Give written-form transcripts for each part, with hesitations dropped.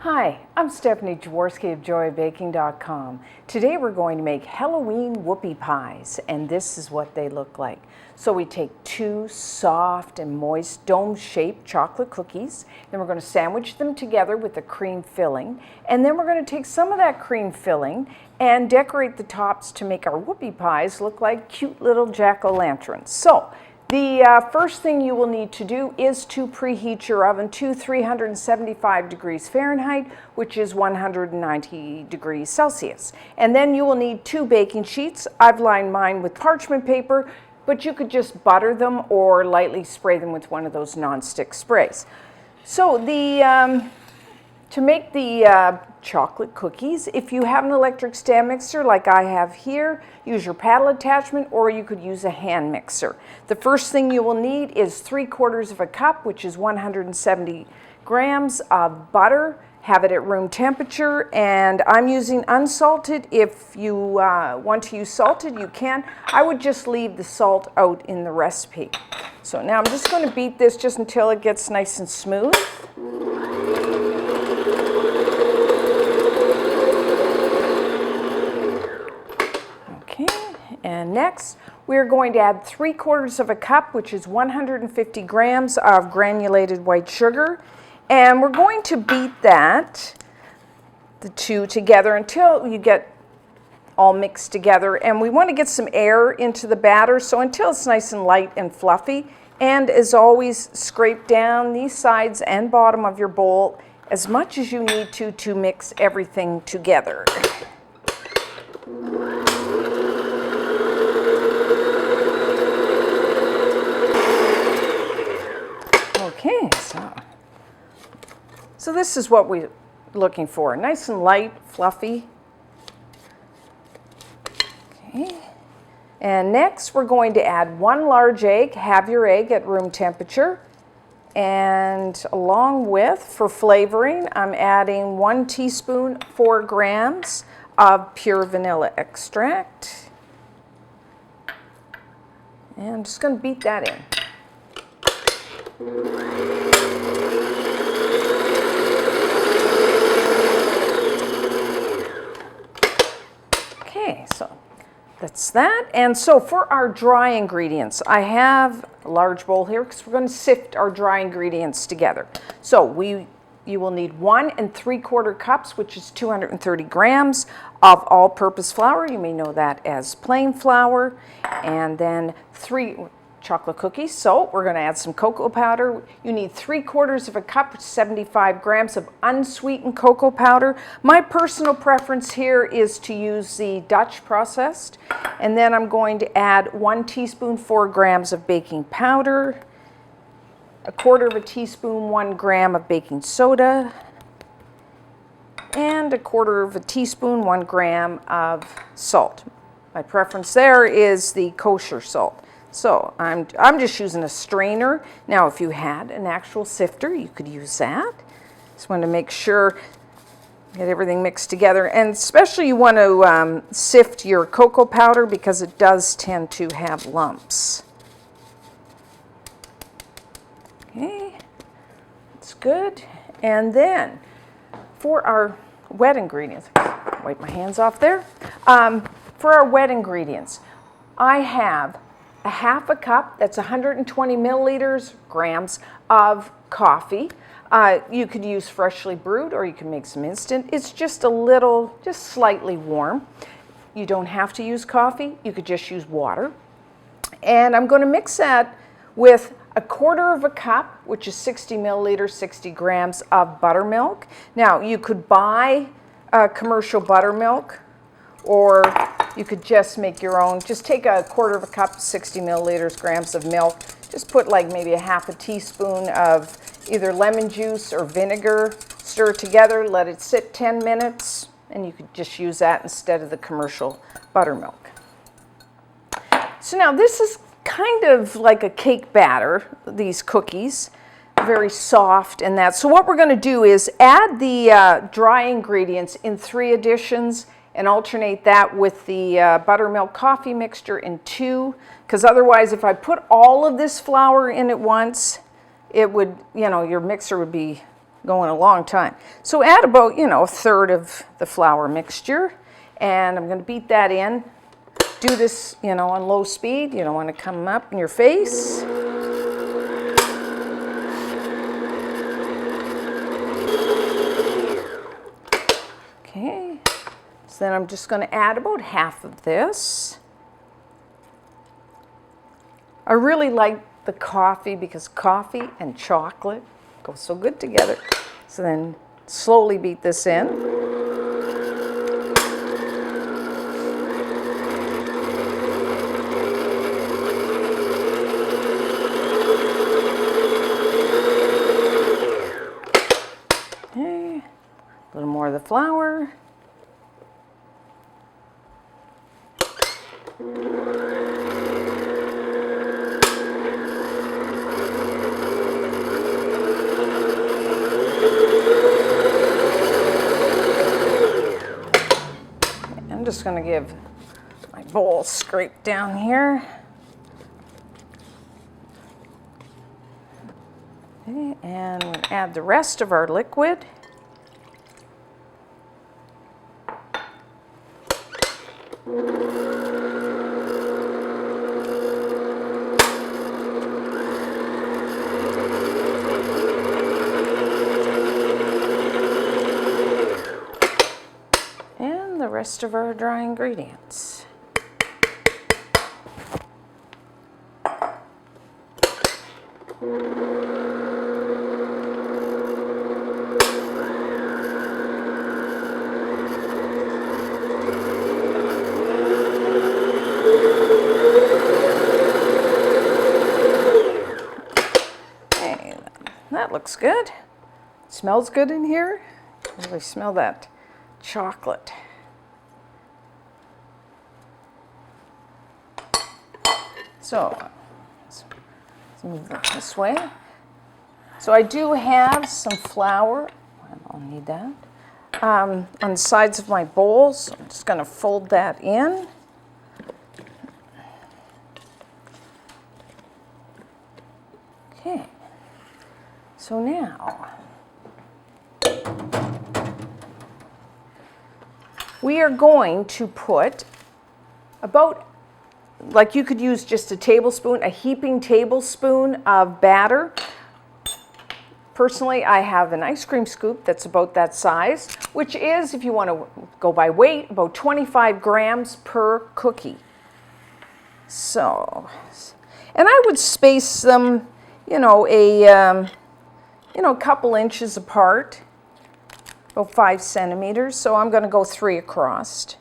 Hi, I'm Stephanie Jaworski of joyofbaking.com. Today we're going to make Halloween whoopie pies, and this is what they look like. So we take 2 soft and moist dome-shaped chocolate cookies, then we're going to sandwich them together with the cream filling, and then we're going to take some of that cream filling and decorate the tops to make our whoopie pies look like cute little jack-o'-lanterns. So the first thing you will need to do is to preheat your oven to 375 degrees Fahrenheit, which is 190 degrees Celsius. And then you will need 2 baking sheets. I've lined mine with parchment paper, but you could just butter them or lightly spray them with one of those non-stick sprays. So to make the chocolate cookies, if you have an electric stand mixer like I have here, use your paddle attachment, or you could use a hand mixer. The first thing you will need is 3/4 of a cup, which is 170 grams of butter. Have it at room temperature, and I'm using unsalted. If you want to use salted, you can. I would just leave the salt out in the recipe. So now I'm just going to beat this just until it gets nice and smooth. And next, we're going to add 3/4 of a cup, which is 150 grams of granulated white sugar. And we're going to beat the two together until you get all mixed together. And we want to get some air into the batter, so until it's nice and light and fluffy. And as always, scrape down these sides and bottom of your bowl as much as you need to mix everything together. Okay, so this is what we're looking for. Nice and light, fluffy. Okay. And next we're going to add 1 large egg. Have your egg at room temperature. And along with, for flavoring, I'm adding 1 teaspoon, 4 grams of pure vanilla extract. And I'm just going to beat that in. Okay, so that's that. And so for our dry ingredients, I have a large bowl here because we're going to sift our dry ingredients together. So you will need 1 3/4 cups, which is 230 grams of all-purpose flour. You may know that as plain flour. And then 3 chocolate cookies. So we're going to add some cocoa powder. You need 3/4 of a cup, 75 grams of unsweetened cocoa powder. My personal preference here is to use the Dutch processed. And then I'm going to add 1 teaspoon, 4 grams of baking powder, 1/4 of a teaspoon, 1 gram of baking soda, and 1/4 of a teaspoon, 1 gram of salt. My preference there is the kosher salt. So I'm just using a strainer. Now, if you had an actual sifter, you could use that. Just want to make sure get everything mixed together, and especially you want to sift your cocoa powder because it does tend to have lumps. Okay, that's good. And then for our wet ingredients, wipe my hands off there. For our wet ingredients, I have 1/2 cup, that's 120 milliliters, grams of coffee. You could use freshly brewed, or you can make some instant. It's just just slightly warm. You don't have to use coffee. You could just use water. And I'm going to mix that with 1/4 of a cup, which is 60 milliliters, 60 grams of buttermilk. Now, you could buy commercial buttermilk, or you could just make your own. Just take 1/4 of a cup, 60 milliliters, grams of milk. Just put like maybe 1/2 teaspoon of either lemon juice or vinegar. Stir it together, let it sit 10 minutes, and you could just use that instead of the commercial buttermilk. So now this is kind of like a cake batter, these cookies. Very soft and that. So what we're going to do is add the dry ingredients in 3 additions and alternate that with the buttermilk coffee mixture in 2, because otherwise if I put all of this flour in at once, it would, your mixer would be going a long time. So add about, a third of the flour mixture, and I'm going to beat that in. Do this, on low speed. You don't want to come up in your face. Okay, so then I'm just going to add about half of this. I really like the coffee because coffee and chocolate go so good together. So then slowly beat this in. Okay, a little more of the flour. I'm just going to give my bowl scrape down here. Okay, and we'll add the rest of our liquid. And the rest of our dry ingredients. That looks good. It smells good in here. I really smell that chocolate. So let's move that this way. So I do have some flour. I'll need that. On the sides of my bowls. I'm just going to fold that in. Okay. So now, we are going to put about, like you could use just a tablespoon, a heaping tablespoon of batter. Personally, I have an ice cream scoop that's about that size, which is, if you want to go by weight, about 25 grams per cookie. So, and I would space them, a couple inches apart, about 5 centimeters. So I'm going to go 3 across.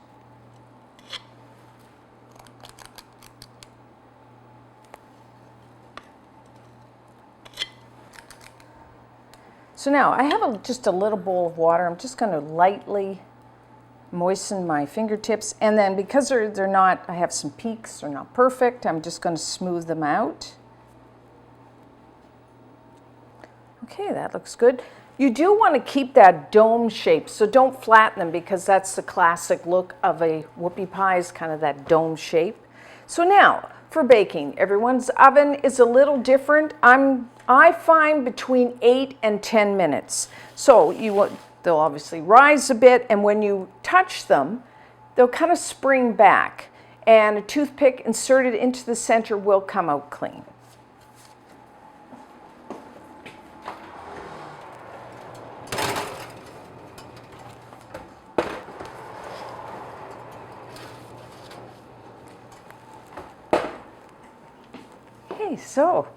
So now I have just a little bowl of water. I'm just going to lightly moisten my fingertips. And then because they're not, I have some peaks, they're not perfect, I'm just going to smooth them out. Okay, that looks good. You do want to keep that dome shape, so don't flatten them because that's the classic look of a whoopie pie, is kind of that dome shape. So now, for baking, everyone's oven is a little different. I find between 8 and 10 minutes. So they'll obviously rise a bit, and when you touch them, they'll kind of spring back, and a toothpick inserted into the center will come out clean. Okay, so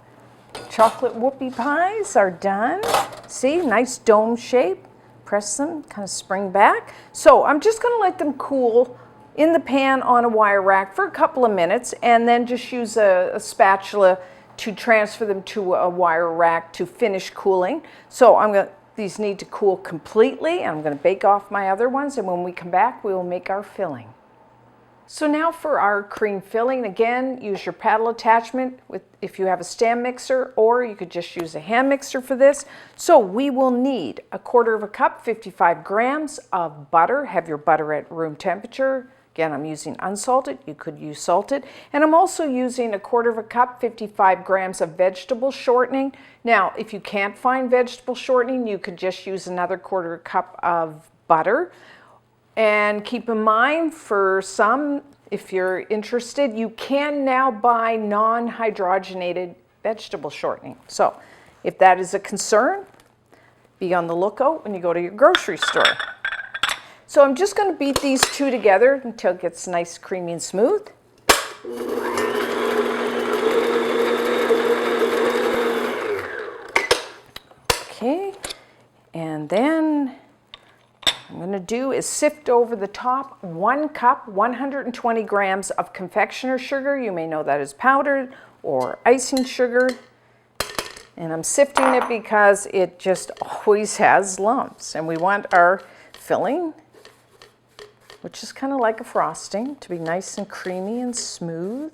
chocolate whoopie pies are done. See, nice dome shape. Press them, kind of spring back. So I'm just going to let them cool in the pan on a wire rack for a couple of minutes, and then just use a spatula to transfer them to a wire rack to finish cooling. So these need to cool completely. I'm going to bake off my other ones, and when we come back, we will make our filling. So now for our cream filling, again, use your paddle attachment if you have a stand mixer, or you could just use a hand mixer for this. So we will need 1/4 cup, 55 grams of butter. Have your butter at room temperature. Again, I'm using unsalted. You could use salted. And I'm also using 1/4 cup, 55 grams of vegetable shortening. Now, if you can't find vegetable shortening, you could just use another 1/4 cup of butter. And keep in mind, for some, if you're interested, you can now buy non-hydrogenated vegetable shortening. So if that is a concern, be on the lookout when you go to your grocery store. So I'm just going to beat these two together until it gets nice, creamy, and smooth. Okay, and then what I'm going to do is sift over the top 1 cup, 120 grams of confectioner sugar. You may know that as powdered or icing sugar. And I'm sifting it because it just always has lumps. And we want our filling, which is kind of like a frosting, to be nice and creamy and smooth.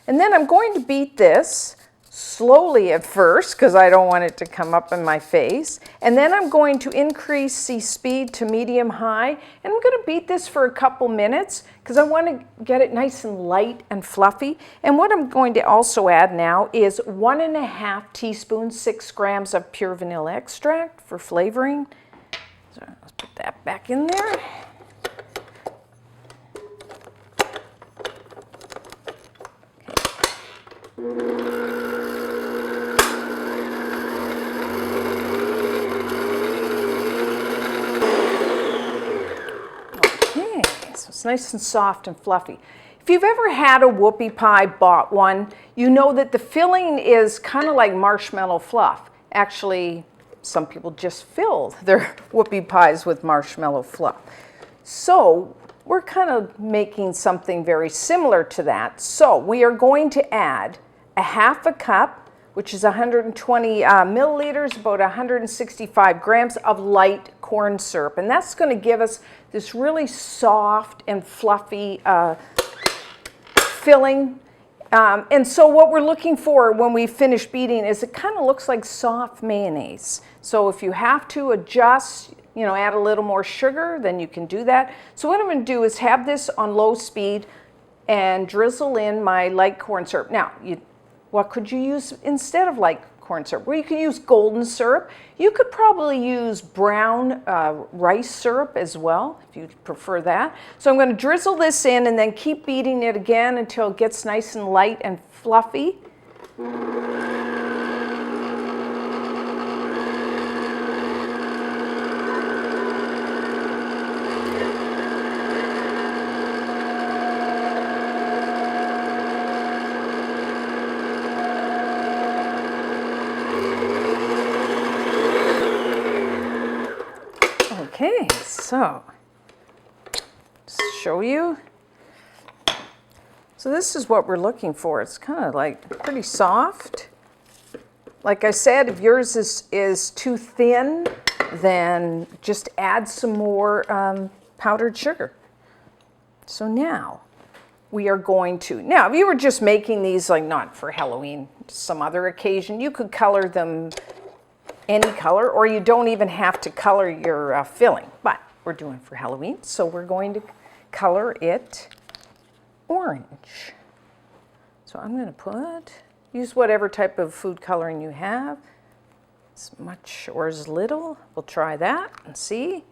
And then I'm going to beat this slowly at first because I don't want it to come up in my face. And then I'm going to increase the speed to medium high. And I'm going to beat this for a couple minutes because I want to get it nice and light and fluffy. And what I'm going to also add now is 1½ teaspoons, 6 grams of pure vanilla extract for flavoring. So let's put that back in there. Okay, so it's nice and soft and fluffy. If you've ever had a whoopie pie, bought one, you know that the filling is kind of like marshmallow fluff. Actually, some people just fill their whoopie pies with marshmallow fluff. So we're kind of making something very similar to that. So we are going to add 1/2 cup, which is 120 milliliters, about 165 grams of light corn syrup. And that's going to give us this really soft and fluffy filling. And so what we're looking for when we finish beating is it kind of looks like soft mayonnaise. So if you have to adjust, add a little more sugar, then you can do that. So what I'm going to do is have this on low speed and drizzle in my light corn syrup. Now, what could you use instead of light corn syrup? Well, you can use golden syrup. You could probably use brown rice syrup as well, if you prefer that. So I'm going to drizzle this in and then keep beating it again until it gets nice and light and fluffy. Okay, so just show you. So this is what we're looking for. It's kind of like pretty soft. Like I said, if yours is too thin, then just add some more powdered sugar. So now we are going to, now if you were just making these like not for Halloween, some other occasion, you could color them any color, or you don't even have to color your filling, but we're doing for Halloween, so we're going to color it orange. So I'm going to use whatever type of food coloring you have, as much or as little. We'll try that and see.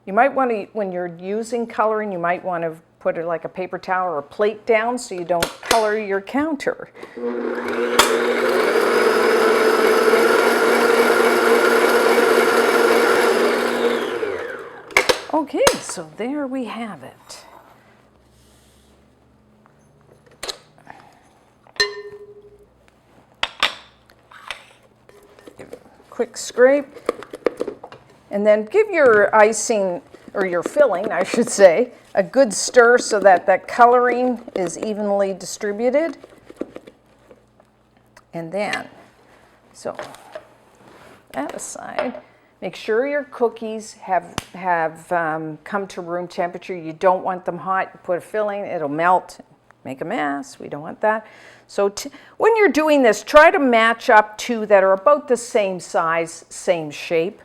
You might want to, when you're using coloring, you might want to put it like a paper towel or a plate down so you don't color your counter. Okay, so there we have it. Give it a quick scrape, and then give your icing, or your filling, I should say, a good stir so that that coloring is evenly distributed. And then, so that aside, make sure your cookies have come to room temperature. You don't want them hot. You put a filling, it'll melt, make a mess. We don't want that. So when you're doing this, try to match up two that are about the same size, same shape.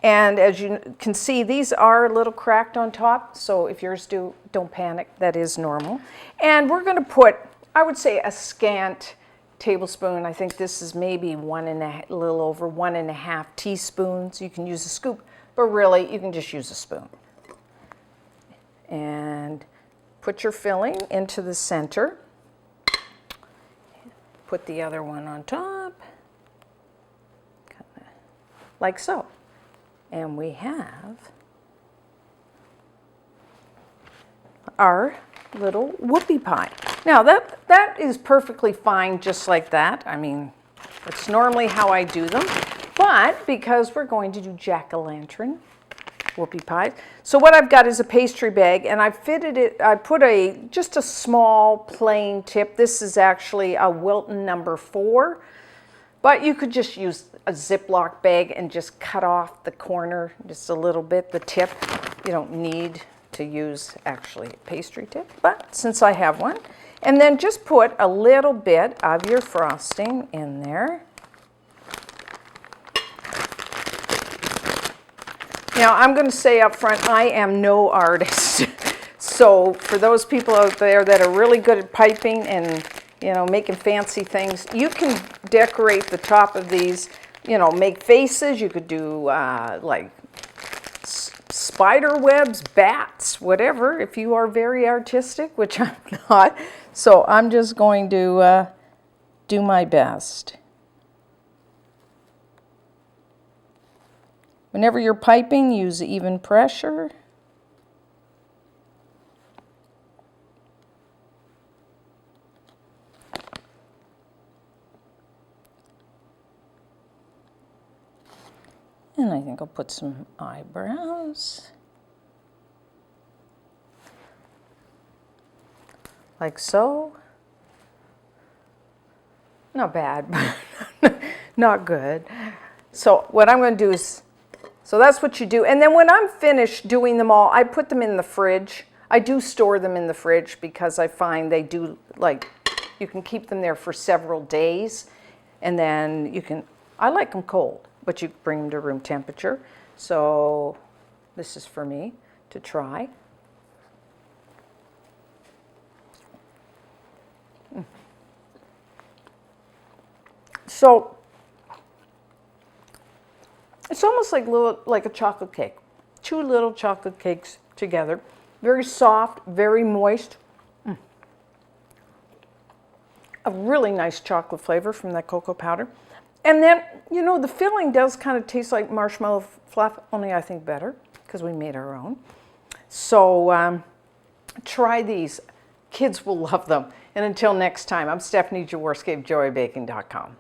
And as you can see, these are a little cracked on top, so if yours do, don't panic, that is normal. And we're gonna put, I would say, a scant tablespoon. I think this is maybe a little over 1.5 teaspoons. You can use a scoop, but really you can just use a spoon. And put your filling into the center. Put the other one on top, like so. And we have our little whoopie pie. Now that is perfectly fine just like that. I mean, it's normally how I do them, but because we're going to do jack-o'-lantern whoopie pies. So what I've got is a pastry bag, and I fitted it, I put just a small plain tip. This is actually a Wilton number 4. But you could just use a Ziploc bag and just cut off the corner just a little bit, the tip. You don't need to use actually a pastry tip, but since I have one. And then just put a little bit of your frosting in there. Now I'm going to say up front, I am no artist. So for those people out there that are really good at piping and making fancy things, you can decorate the top of these, make faces. You could do like spider webs, bats, whatever, if you are very artistic, which I'm not. So I'm just going to do my best. Whenever you're piping, use even pressure. And I think I'll put some eyebrows. Like so. Not bad, but not good. So what I'm going to do is, so that's what you do. And then when I'm finished doing them all, I put them in the fridge. I do store them in the fridge because I find they do, like, you can keep them there for several days. And then you can, I like them cold, but you bring them to room temperature. So this is for me to try. So it's almost like a chocolate cake. 2 little chocolate cakes together. Very soft, very moist. A really nice chocolate flavor from that cocoa powder. And then, the filling does kind of taste like marshmallow fluff, only I think better, because we made our own. So try these. Kids will love them. And until next time, I'm Stephanie Jaworski of JoyBaking.com.